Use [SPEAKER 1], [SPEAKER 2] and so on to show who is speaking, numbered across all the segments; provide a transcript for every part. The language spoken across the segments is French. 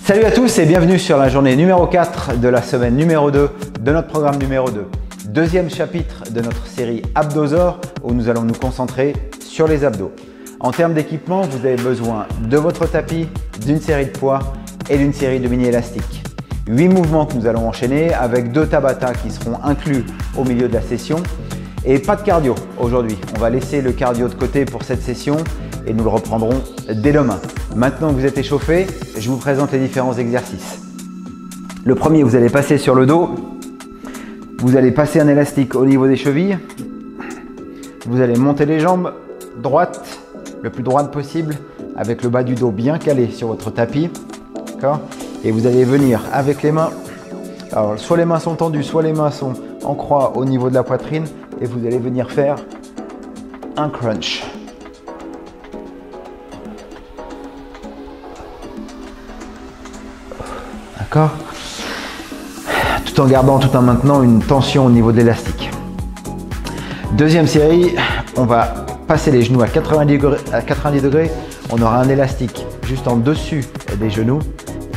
[SPEAKER 1] Salut à tous et bienvenue sur la journée numéro 4 de la semaine numéro 2 de notre programme numéro 2. Deuxième chapitre de notre série Abdosor où nous allons nous concentrer sur les abdos. En termes d'équipement, vous avez besoin de votre tapis, d'une série de poids et d'une série de mini élastiques. 8 mouvements que nous allons enchaîner avec 2 Tabata qui seront inclus au milieu de la session et pas de cardio aujourd'hui. On va laisser le cardio de côté pour cette session et nous le reprendrons dès demain. Maintenant que vous êtes échauffé, je vous présente les différents exercices. Le premier, vous allez passer sur le dos. Vous allez passer un élastique au niveau des chevilles. Vous allez monter les jambes droites, le plus droite possible, avec le bas du dos bien calé sur votre tapis. D'accord ? Et vous allez venir avec les mains. Alors, soit les mains sont tendues, soit les mains sont en croix au niveau de la poitrine. Et vous allez venir faire un crunch. D'accord ? Tout en gardant, tout en maintenant une tension au niveau de l'élastique. Deuxième série, on va passer les genoux à 90 degrés. On aura un élastique juste en dessus des genoux.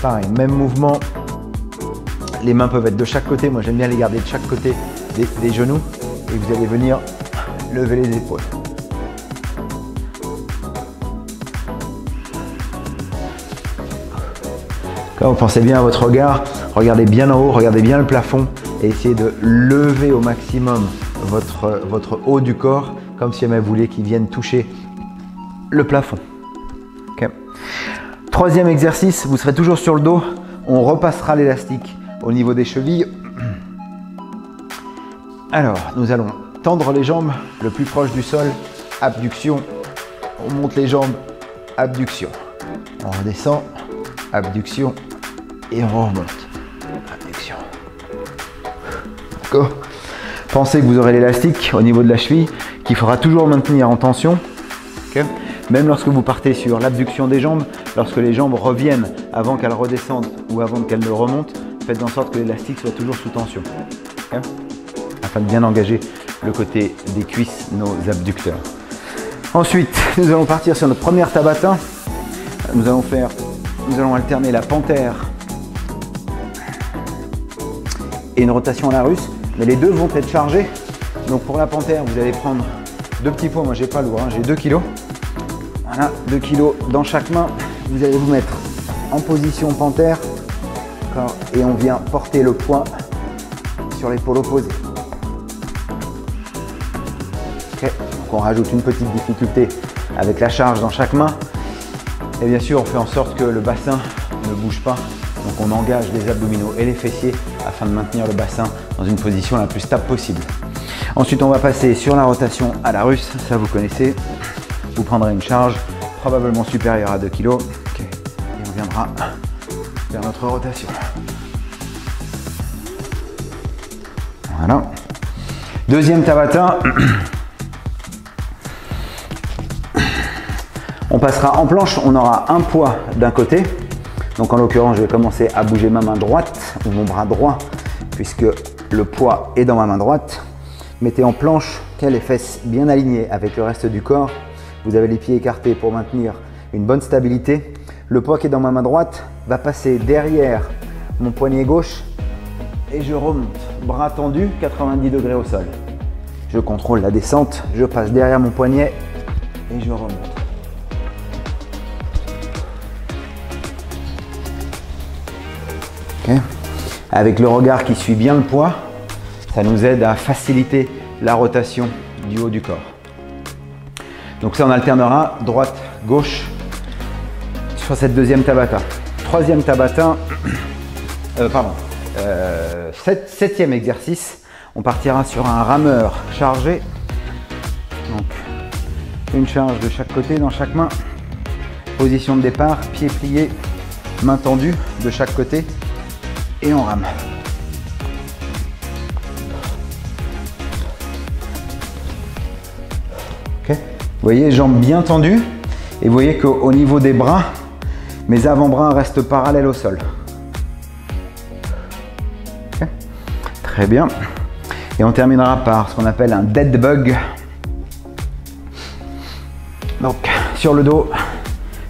[SPEAKER 1] Pareil, même mouvement. Les mains peuvent être de chaque côté. Moi, j'aime bien les garder de chaque côté des genoux. Et vous allez venir lever les épaules. Quand vous pensez bien à votre regard, regardez bien en haut, regardez bien le plafond et essayez de lever au maximum votre haut du corps comme si vous vouliez qu'il vienne toucher le plafond. Okay. Troisième exercice, vous serez toujours sur le dos. On repassera l'élastique au niveau des chevilles. Alors, nous allons tendre les jambes le plus proche du sol, abduction. On monte les jambes, abduction. On redescend, abduction. Et on remonte. Abduction. D'accord ? Pensez que vous aurez l'élastique au niveau de la cheville qui fera toujours maintenir en tension. Okay ? Même lorsque vous partez sur l'abduction des jambes, lorsque les jambes reviennent avant qu'elles redescendent ou avant qu'elles ne remontent, faites en sorte que l'élastique soit toujours sous tension. Okay ? Afin de bien engager le côté des cuisses, nos abducteurs. Ensuite, nous allons partir sur notre première Tabata. Nous allons alterner la panthère et une rotation à la russe, mais les deux vont être chargés. Donc pour la panthère, vous allez prendre 2 petits poids. Moi, j'ai pas lourd, hein, j'ai 2 kg. Voilà, 2 kg dans chaque main. Vous allez vous mettre en position panthère. Et on vient porter le poids sur l'épaule opposée. Okay. Donc on rajoute une petite difficulté avec la charge dans chaque main. Et bien sûr, on fait en sorte que le bassin ne bouge pas. Donc on engage les abdominaux et les fessiers afin de maintenir le bassin dans une position la plus stable possible. Ensuite, on va passer sur la rotation à la russe. Ça, vous connaissez. Vous prendrez une charge probablement supérieure à 2 kg. Okay. Et on viendra vers notre rotation. Voilà. Deuxième Tabata. On passera en planche, on aura un poids d'un côté. Donc en l'occurrence, je vais commencer à bouger ma main droite ou mon bras droit puisque le poids est dans ma main droite. Mettez en planche, les fesses bien alignées avec le reste du corps. Vous avez les pieds écartés pour maintenir une bonne stabilité. Le poids qui est dans ma main droite va passer derrière mon poignet gauche et je remonte. Bras tendu, 90 degrés au sol. Je contrôle la descente, je passe derrière mon poignet et je remonte. Okay. Avec le regard qui suit bien le poids, ça nous aide à faciliter la rotation du haut du corps. Donc ça, on alternera droite, gauche sur cette deuxième Tabata. Troisième Tabata, septième exercice, on partira sur un rameur chargé. Donc une charge de chaque côté dans chaque main. Position de départ, pieds pliés, main tendue de chaque côté. Et on rame. Okay. Vous voyez, jambes bien tendues. Et vous voyez qu'au niveau des bras, mes avant-bras restent parallèles au sol. Okay. Très bien. Et on terminera par ce qu'on appelle un dead bug. Donc, sur le dos,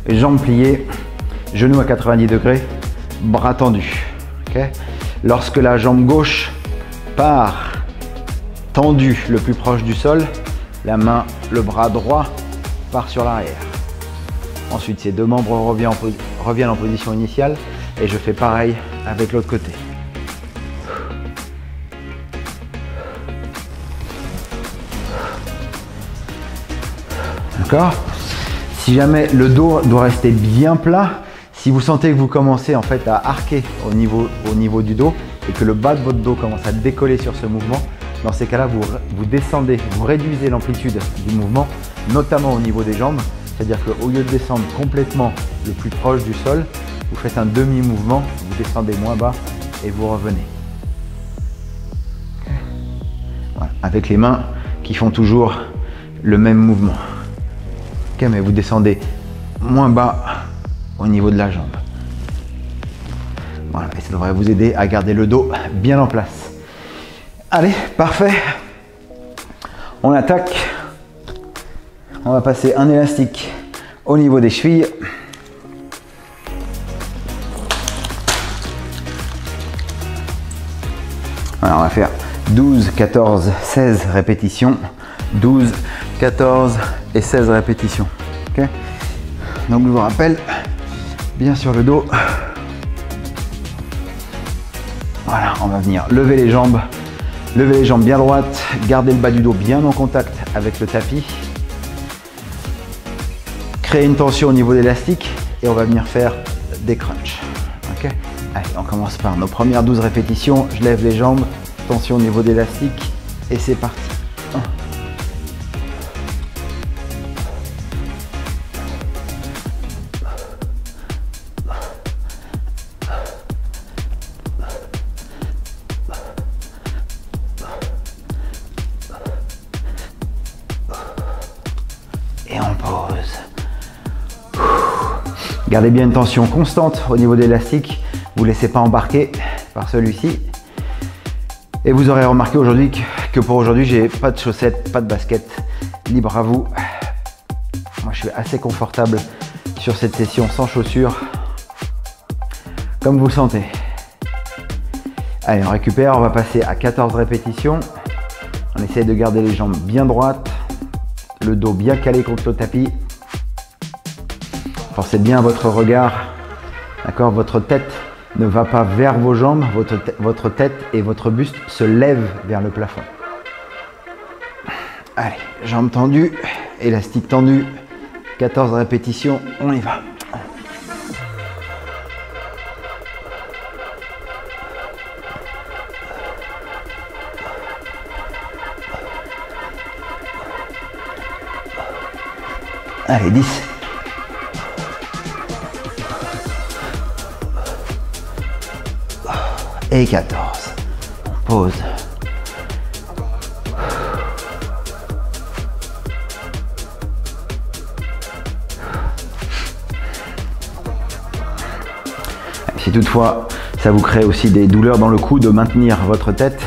[SPEAKER 1] jambes pliées, genoux à 90 degrés, bras tendus. Okay. Lorsque la jambe gauche part tendue le plus proche du sol, la main, le bras droit part sur l'arrière. Ensuite, ces deux membres reviennent en position initiale et je fais pareil avec l'autre côté. D'accord? Si jamais le dos doit rester bien plat, si vous sentez que vous commencez en fait à arquer au niveau du dos et que le bas de votre dos commence à décoller sur ce mouvement, dans ces cas-là, vous descendez, vous réduisez l'amplitude du mouvement, notamment au niveau des jambes. C'est-à-dire qu'au lieu de descendre complètement le plus proche du sol, vous faites un demi-mouvement, vous descendez moins bas et vous revenez. Okay. Voilà. Avec les mains qui font toujours le même mouvement. Okay, mais vous descendez moins bas au niveau de la jambe. Voilà, et ça devrait vous aider à garder le dos bien en place. Allez, parfait. On attaque. On va passer un élastique au niveau des chevilles. Alors on va faire 12, 14, 16 répétitions. 12, 14 et 16 répétitions. Okay. Donc je vous rappelle, bien sur le dos. Voilà, on va venir lever les jambes bien droites, garder le bas du dos bien en contact avec le tapis. Créer une tension au niveau de l'élastique et on va venir faire des crunchs. Okay. Allez, on commence par nos premières 12 répétitions. Je lève les jambes, tension au niveau de l'élastique et c'est parti. 1. Et on pose. Gardez bien une tension constante au niveau de l'élastique. Vous ne laissez pas embarquer par celui-ci. Et vous aurez remarqué aujourd'hui que pour aujourd'hui, j'ai pas de chaussettes, pas de baskets. Libre à vous. Moi, je suis assez confortable sur cette session sans chaussures. Comme vous le sentez. Allez, on récupère. On va passer à 14 répétitions. On essaye de garder les jambes bien droites. Le dos bien calé contre le tapis. Forcez bien votre regard. D'accord, votre tête ne va pas vers vos jambes. Votre tête et votre buste se lèvent vers le plafond. Allez, jambes tendues, élastique tendu. 14 répétitions, on y va. Allez, 10. Et 14. On pose. Si toutefois ça vous crée aussi des douleurs dans le cou de maintenir votre tête,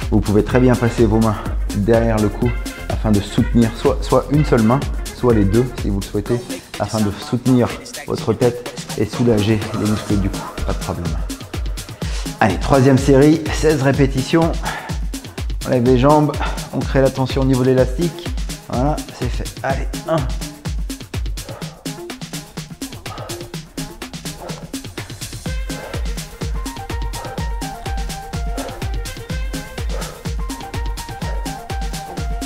[SPEAKER 1] vous pouvez très bien passer vos mains derrière le cou afin de soutenir soit une seule main, soit les deux si vous le souhaitez, afin de soutenir votre tête et soulager les muscles du cou, pas de problème. Allez, troisième série, 16 répétitions. On lève les jambes, on crée la tension au niveau de l'élastique. Voilà, c'est fait. Allez, 1.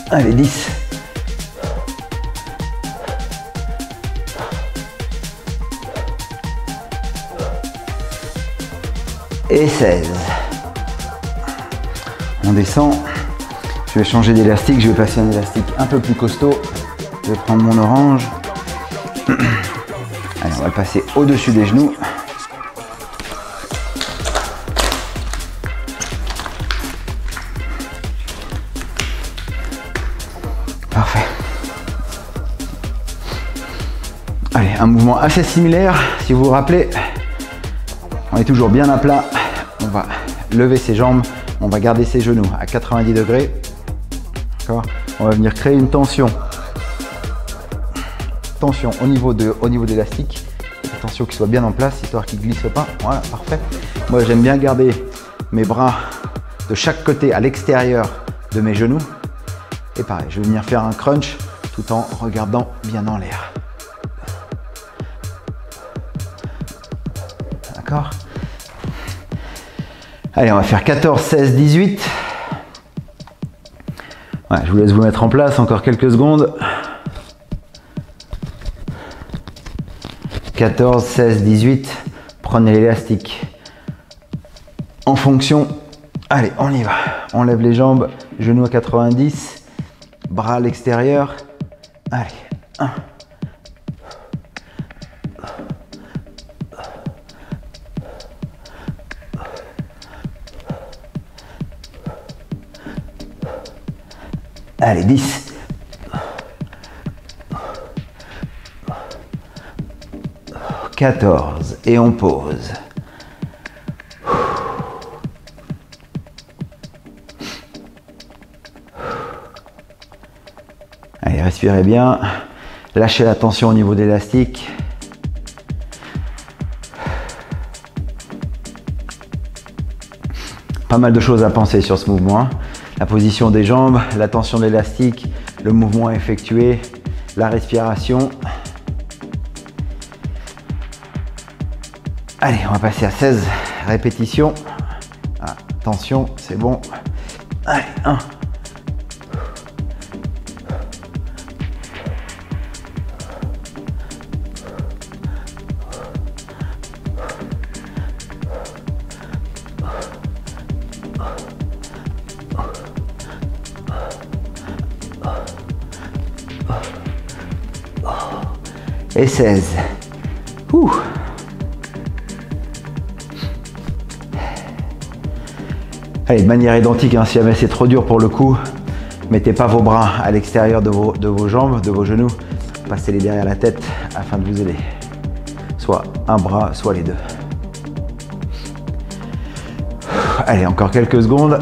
[SPEAKER 1] Allez, 10. Et 16. On descend. Je vais changer d'élastique. Je vais passer un élastique un peu plus costaud. Je vais prendre mon orange. Allez, on va le passer au-dessus des genoux. Parfait. Allez, un mouvement assez similaire. Si vous vous rappelez, on est toujours bien à plat. On va lever ses jambes. On va garder ses genoux à 90 degrés. D'accord. On va venir créer une tension. Tension au niveau de l'élastique. attention qu'il soit bien en place, histoire qu'il ne glisse pas. Voilà, parfait. Moi, j'aime bien garder mes bras de chaque côté à l'extérieur de mes genoux. Et pareil, je vais venir faire un crunch tout en regardant bien en l'air. D'accord? Allez, on va faire 14, 16, 18. Ouais, je vous laisse vous mettre en place encore quelques secondes. 14, 16, 18. Prenez l'élastique en fonction. Allez, on y va. On lève les jambes, genoux à 90, bras à l'extérieur. Allez, 1. Allez, 10. « 14 et on pose. Allez, respirez bien. Lâchez la tension au niveau de l'élastique. Pas mal de choses à penser sur ce mouvement, hein. La position des jambes, la tension de l'élastique, le mouvement effectué, la respiration. Allez, on va passer à 16 répétitions. Attention, c'est bon. Allez, 1. Et 16. Ouh. Allez, de manière identique, hein, si jamais c'est trop dur pour le coup, mettez pas vos bras à l'extérieur de vos jambes, de vos genoux. Passez-les derrière la tête afin de vous aider. Soit un bras, soit les deux. Allez, encore quelques secondes.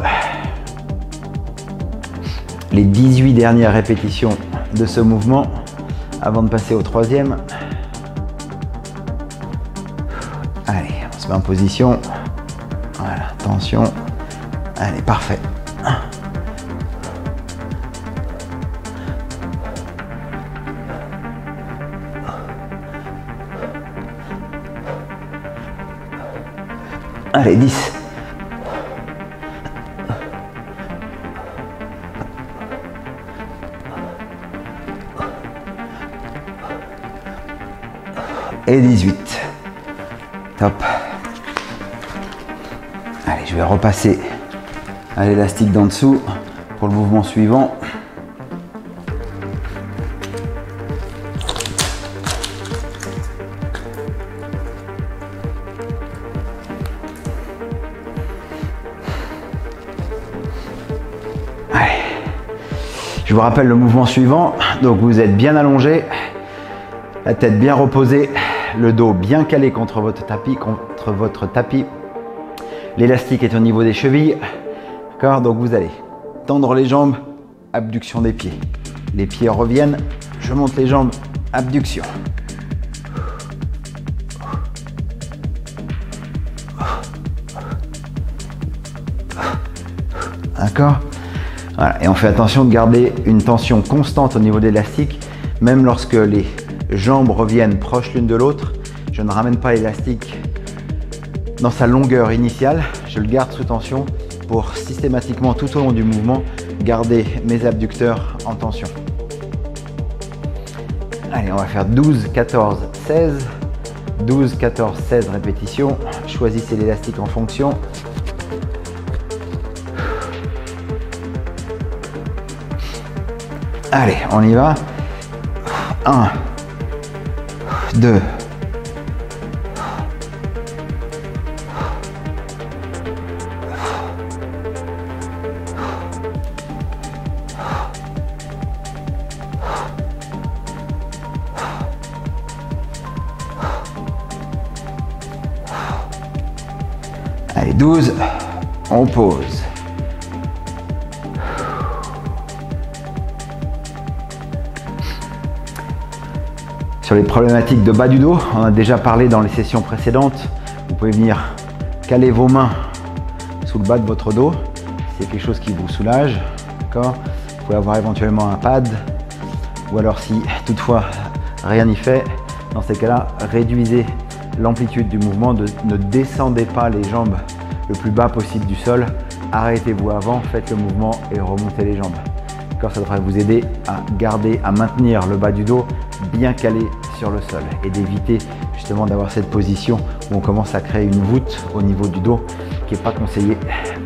[SPEAKER 1] Les 18 dernières répétitions de ce mouvement avant de passer au troisième. Allez, on se met en position. Voilà, tension. Allez, parfait. Allez, 10. Et 18. Top. Allez, je vais repasser à l'élastique d'en dessous pour le mouvement suivant. Allez. Je vous rappelle le mouvement suivant. Donc vous êtes bien allongé, la tête bien reposée, le dos bien calé contre votre tapis. L'élastique est au niveau des chevilles. D'accord, donc vous allez tendre les jambes, abduction des pieds. Les pieds reviennent, je monte les jambes, abduction. D'accord? Voilà, et on fait attention de garder une tension constante au niveau de l'élastique, même lorsque les jambes reviennent proches l'une de l'autre. Je ne ramène pas l'élastique dans sa longueur initiale, je le garde sous tension pour systématiquement tout au long du mouvement garder mes abducteurs en tension. Allez, on va faire 12, 14, 16. 12, 14, 16 répétitions. Choisissez l'élastique en fonction. Allez, on y va. 1, 2, 12, on pose. sur les problématiques de bas du dos. On a déjà parlé dans les sessions précédentes. Vous pouvez venir caler vos mains sous le bas de votre dos. C'est quelque chose qui vous soulage. D'accord ? Vous pouvez avoir éventuellement un pad. Ou alors si toutefois rien n'y fait, dans ces cas-là, réduisez l'amplitude du mouvement. Ne descendez pas les jambes le plus bas possible du sol. Arrêtez-vous avant, faites le mouvement et remontez les jambes. Ça devrait vous aider à maintenir le bas du dos bien calé sur le sol et d'éviter justement d'avoir cette position où on commence à créer une voûte au niveau du dos qui n'est pas conseillée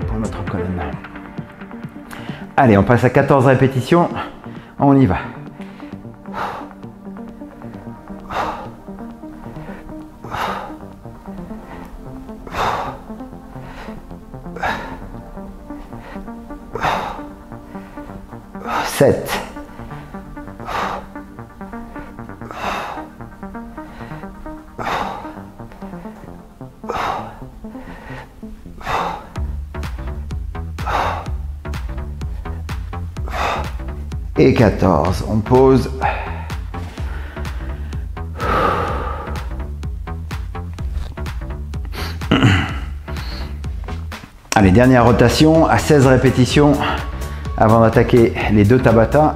[SPEAKER 1] pour notre colonne. Allez, on passe à 14 répétitions. On y va. Sept. Et 14. On pose. Allez, dernière rotation à 16 répétitions. Avant d'attaquer les 2 Tabata.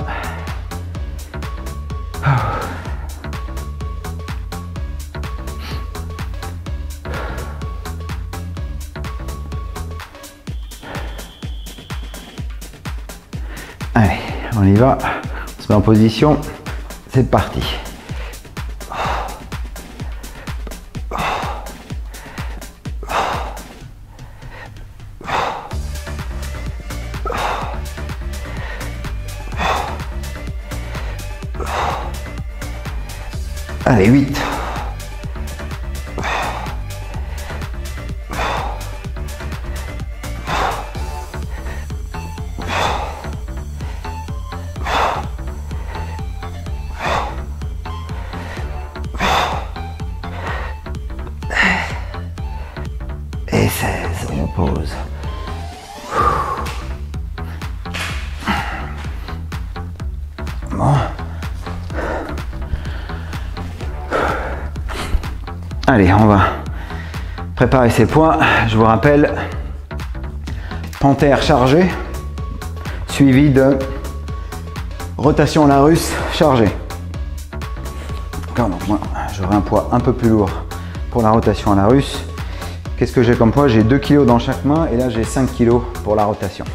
[SPEAKER 1] Allez, on y va. On se met en position. C'est parti. Allez, 8. Et 16, on pose. Bon. Allez, on va préparer ces poids. Je vous rappelle, panthère chargée, suivi de rotation à la russe chargée. D'accord, donc moi, j'aurai un poids un peu plus lourd pour la rotation à la russe. Qu'est-ce que j'ai comme poids? J'ai 2 kg dans chaque main et là j'ai 5 kg pour la rotation.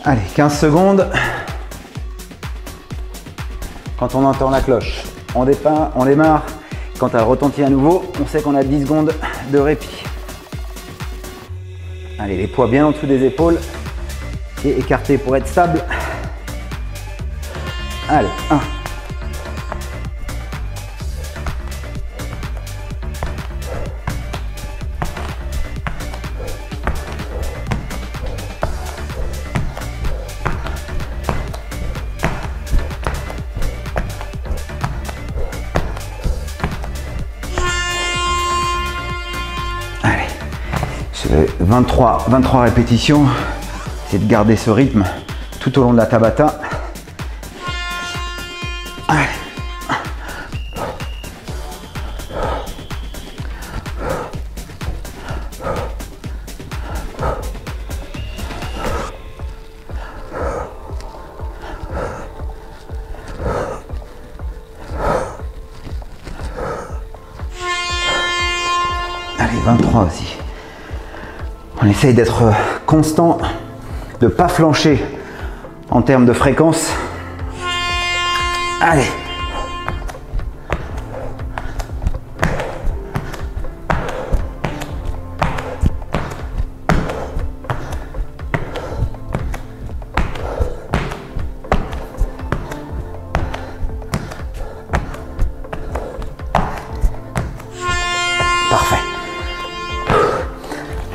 [SPEAKER 1] Allez, 15 secondes. Quand on entend la cloche, on démarre. Quand elle retentit à nouveau, on sait qu'on a 10 secondes de répit. Allez, les poids bien en dessous des épaules et écartés pour être stable. Allez, 1. Allez, je fais 23 répétitions. C'est de garder ce rythme tout au long de la Tabata. Allez. Allez, 23 aussi. On essaye d'être constant, de ne pas flancher en termes de fréquence. Allez. Parfait.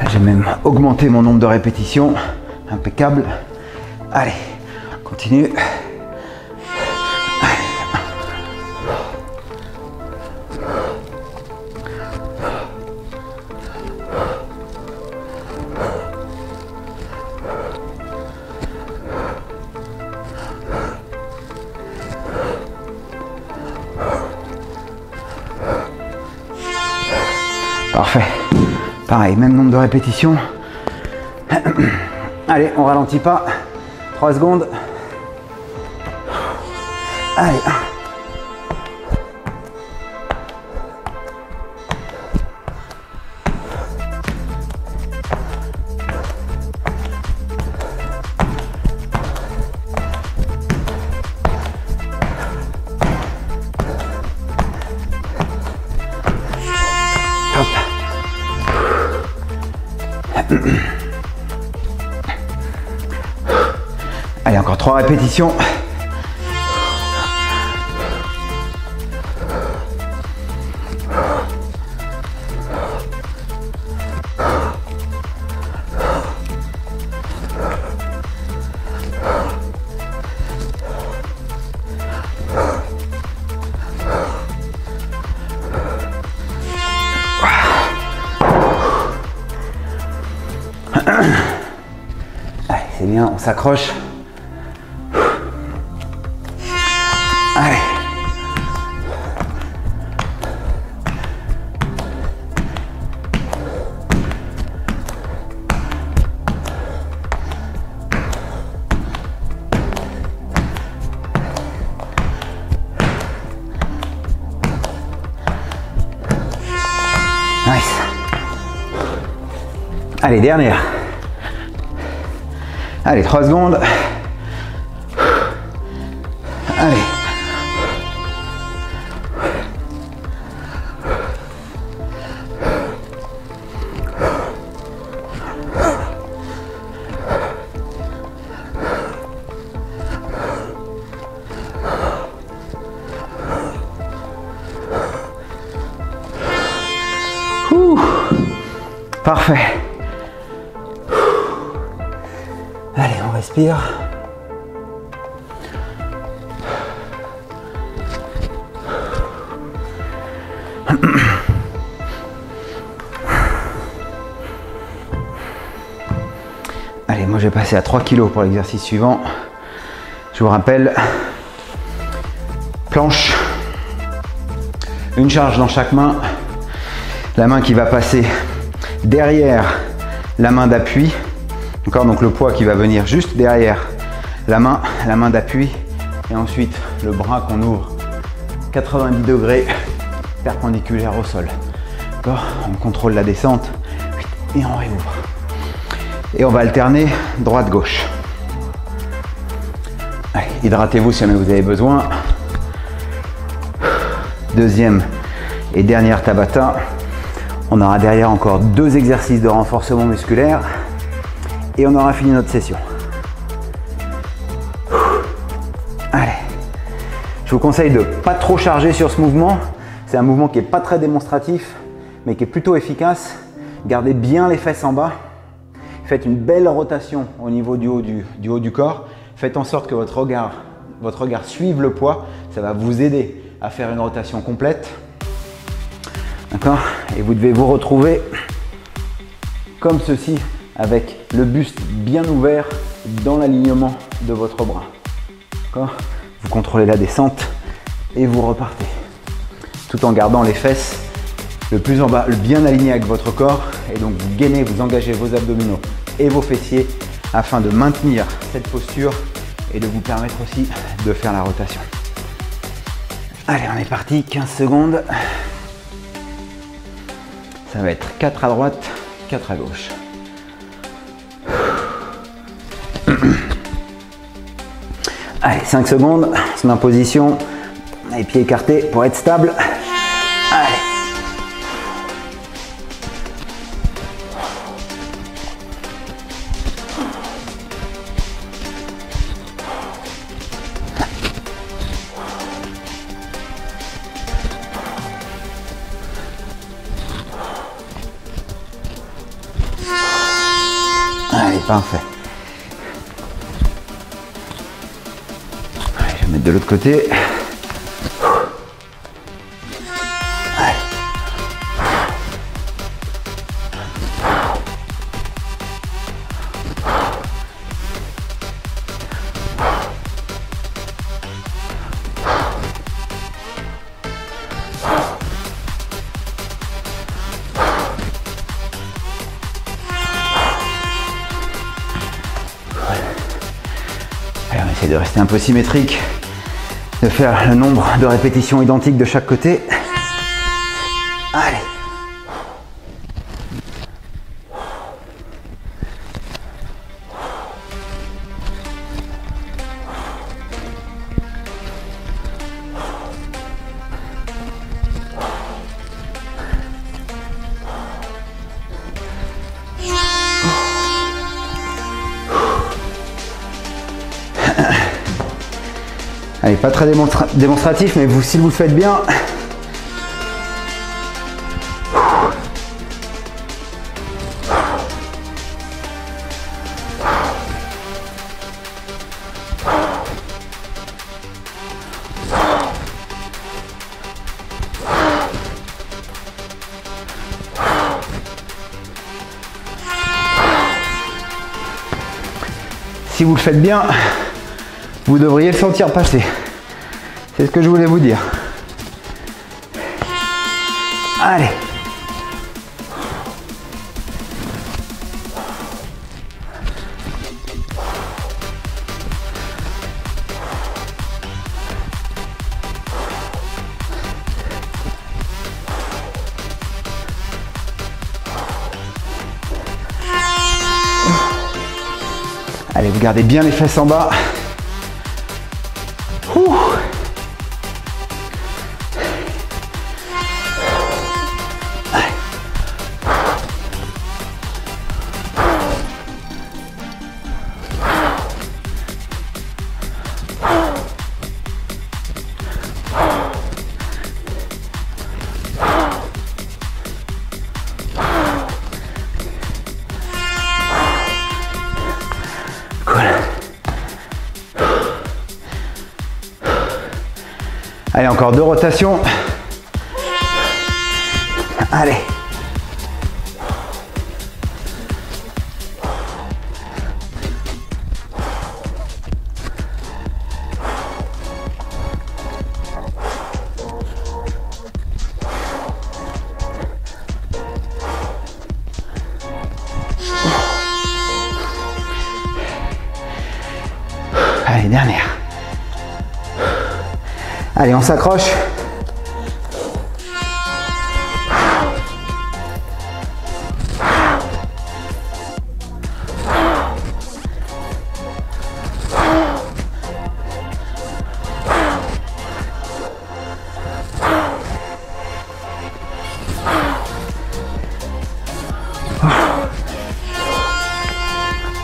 [SPEAKER 1] J'ai même augmenté mon nombre de répétitions. Impeccable. Allez, on continue. Parfait. Pareil, même nombre de répétitions. Allez, on ralentit pas. 3 secondes. Allez. Allez, encore 3 répétitions. Allez, c'est bien, on s'accroche. Allez. Nice. Allez, dernière. Allez, 3 secondes. Allez. Parfait. Allez, on respire. Allez, moi je vais passer à 3 kg pour l'exercice suivant. Je vous rappelle, planche, une charge dans chaque main, la main qui va passer derrière la main d'appui, d'accord, donc le poids qui va venir juste derrière la main d'appui, et ensuite le bras qu'on ouvre 90 degrés perpendiculaire au sol. D'accord, on contrôle la descente et on réouvre. Et on va alterner droite-gauche. Hydratez-vous si jamais vous avez besoin. Deuxième et dernière Tabata. On aura derrière encore 2 exercices de renforcement musculaire et on aura fini notre session. Allez, je vous conseille de ne pas trop charger sur ce mouvement. C'est un mouvement qui n'est pas très démonstratif, mais qui est plutôt efficace. Gardez bien les fesses en bas. Faites une belle rotation au niveau du haut du corps. Faites en sorte que votre regard suive le poids. Ça va vous aider à faire une rotation complète. D'accord? Et vous devez vous retrouver comme ceci, avec le buste bien ouvert dans l'alignement de votre bras. D'accord? Vous contrôlez la descente et vous repartez. Tout en gardant les fesses le plus en bas, bien alignées avec votre corps. Et donc vous gainez, vous engagez vos abdominaux et vos fessiers afin de maintenir cette posture et de vous permettre aussi de faire la rotation. Allez, on est parti, 15 secondes. Ça va être 4 à droite, 4 à gauche. Allez, 5 secondes, on se met en position, les pieds écartés pour être stable. Allez. Allez, parfait. Allez, je vais mettre de l'autre côté. Allez. de rester un peu symétrique, de faire le nombre de répétitions identiques de chaque côté. Allez. Allez, pas très démonstratif, mais si vous le faites bien, si vous le faites bien, vous devriez le sentir passer. C'est ce que je voulais vous dire. Allez. Allez, vous gardez bien les fesses en bas. Ouh. Allez, encore 2 rotations. Allez. Allez, dernière. Allez, on s'accroche.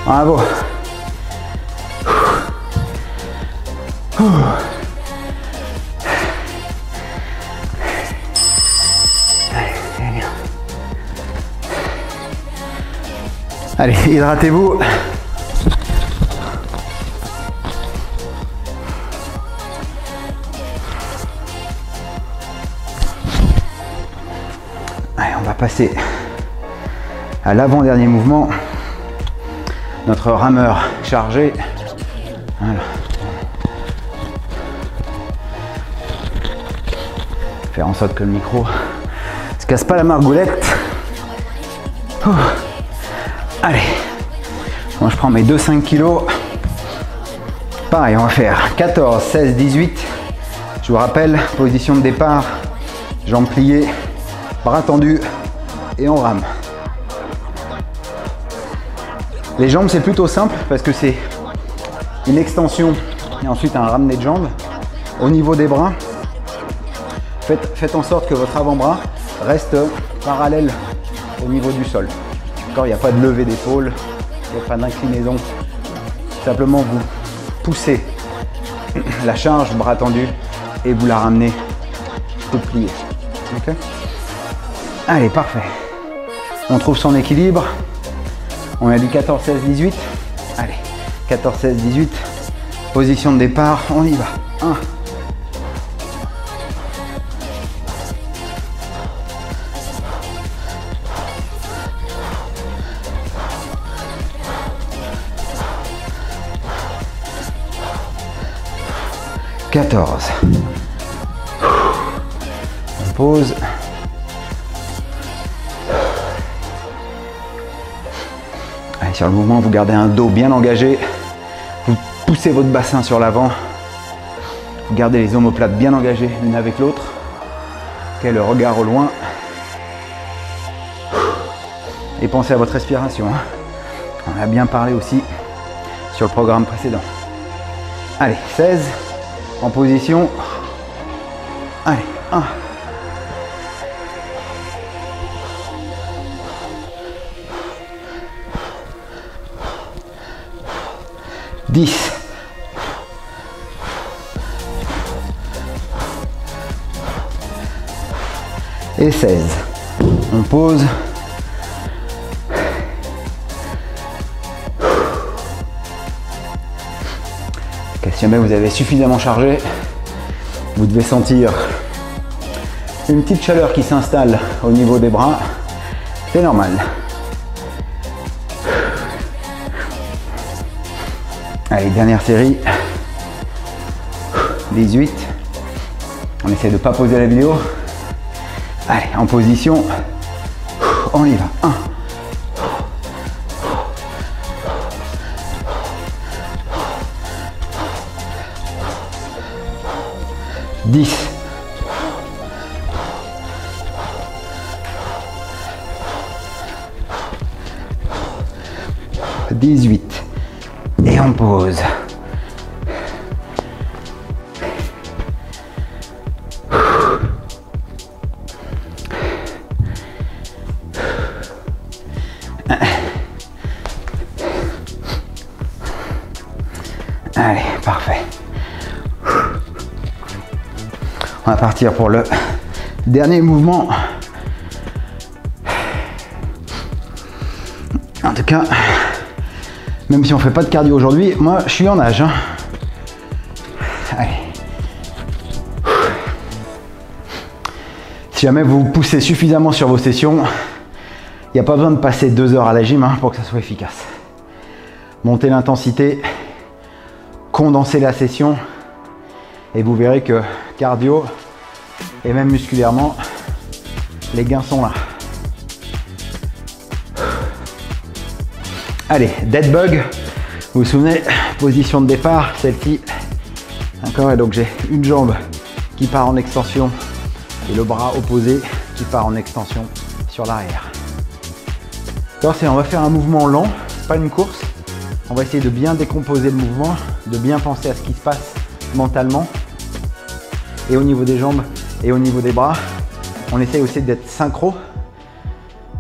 [SPEAKER 1] Bravo. Allez, hydratez-vous. Allez, on va passer à l'avant-dernier mouvement. Notre rameur chargé. Voilà. Faire en sorte que le micro se casse pas la margoulette. Oh. Allez, moi je prends mes 2-5 kilos. Pareil, on va faire 14, 16, 18. Je vous rappelle, position de départ, jambes pliées, bras tendus et on rame. Les jambes, c'est plutôt simple parce que c'est une extension et ensuite un ramené de jambes. Au niveau des bras, faites en sorte que votre avant-bras reste parallèle au niveau du sol. Il n'y a pas de levée d'épaule, il n'y a pas d'inclinaison. Simplement, vous poussez la charge, bras tendu, et vous la ramenez toute pliée. Okay. Allez, parfait. On trouve son équilibre. On a dit 14, 16, 18. Allez, 14, 16, 18. Position de départ, on y va. 1. 14. On pose. Allez, sur le mouvement, vous gardez un dos bien engagé. Vous poussez votre bassin sur l'avant. Gardez les omoplates bien engagées l'une avec l'autre. Ok, le regard au loin. Et pensez à votre respiration. On a bien parlé aussi sur le programme précédent. Allez, 16. En position. Allez, 1. 10. Et 16. On pose. Okay, si jamais vous avez suffisamment chargé, vous devez sentir une petite chaleur qui s'installe au niveau des bras. C'est normal. Allez, dernière série. 18. On essaie de ne pas poser la vidéo. Allez, en position. On y va. 1. 10. 18. Et on pose. Allez, parfait. On va partir pour le dernier mouvement. En tout cas, même si on ne fait pas de cardio aujourd'hui, moi je suis en nage. Allez. Si jamais vous poussez suffisamment sur vos sessions, il n'y a pas besoin de passer 2 heures à la gym pour que ça soit efficace. Montez l'intensité, condensez la session et vous verrez que cardio et même musculairement, les gains sont là. Allez, dead bug, vous vous souvenez, position de départ, celle-ci. D'accord, et donc j'ai une jambe qui part en extension et le bras opposé qui part en extension sur l'arrière. D'accord, on va faire un mouvement lent, pas une course. On va essayer de bien décomposer le mouvement, de bien penser à ce qui se passe mentalement. Et au niveau des jambes et au niveau des bras, on essaye aussi d'être synchro.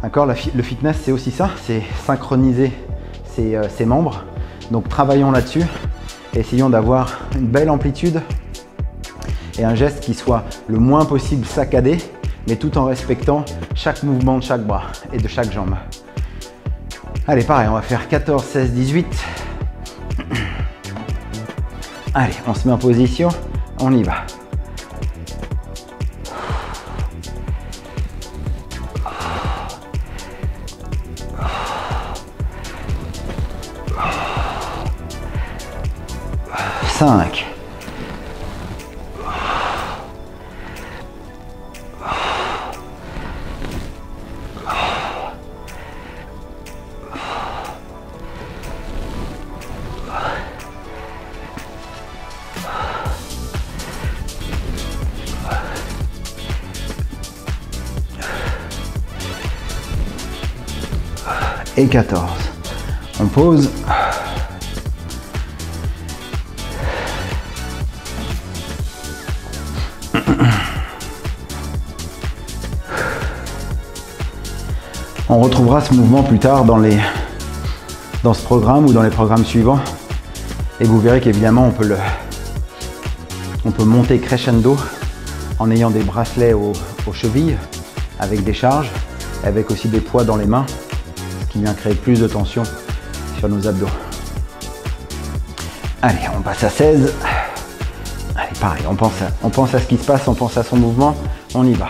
[SPEAKER 1] D'accord, le fitness c'est aussi ça, c'est synchroniser ses membres. Donc travaillons là-dessus, essayons d'avoir une belle amplitude et un geste qui soit le moins possible saccadé, mais tout en respectant chaque mouvement de chaque bras et de chaque jambe. Allez, pareil, on va faire 14, 16, 18. Allez, on se met en position, on y va. Cinq. 14. On pose. On retrouvera ce mouvement plus tard dans ce programme ou dans les programmes suivants. Et vous verrez qu'évidemment on peut monter crescendo en ayant des bracelets aux chevilles avec des charges, avec aussi des poids dans les mains, ce qui vient créer plus de tension sur nos abdos. Allez, on passe à 16. Allez, pareil, on pense à ce qui se passe, on pense à son mouvement, on y va.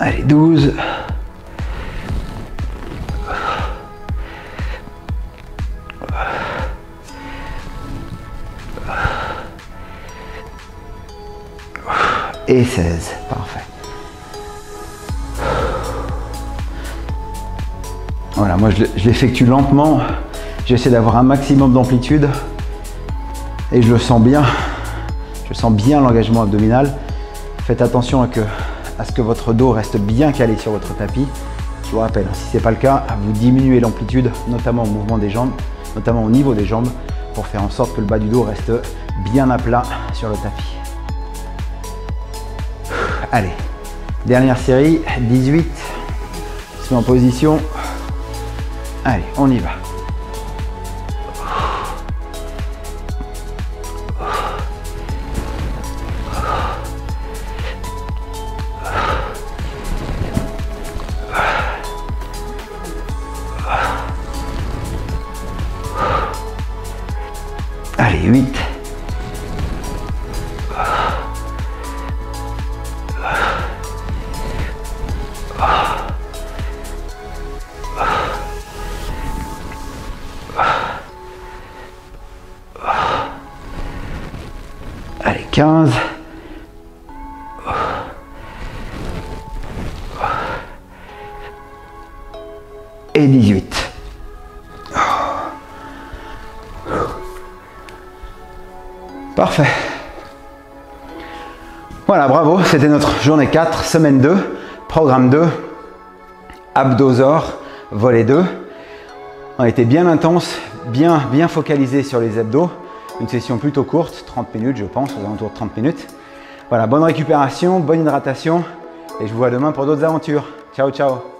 [SPEAKER 1] Allez, 12. Et 16, parfait. Voilà, moi je l'effectue lentement. J'essaie d'avoir un maximum d'amplitude et je le sens bien. Je sens bien l'engagement abdominal. Faites attention à ce que votre dos reste bien calé sur votre tapis. Je vous rappelle, si ce n'est pas le cas, vous diminuez l'amplitude, notamment au mouvement des jambes, notamment au niveau des jambes, pour faire en sorte que le bas du dos reste bien à plat sur le tapis. Allez, dernière série, 18. Je suis en position. Allez, on y va. Allez, 8. Allez, 15. Et 18. Parfait. Voilà, bravo. C'était notre journée 4, semaine 2, programme 2, Abdozor, volet 2. On a été bien intense, bien focalisé sur les abdos. Une session plutôt courte, 30 minutes je pense, aux alentours de 30 minutes. Voilà, bonne récupération, bonne hydratation et je vous vois demain pour d'autres aventures. Ciao, ciao.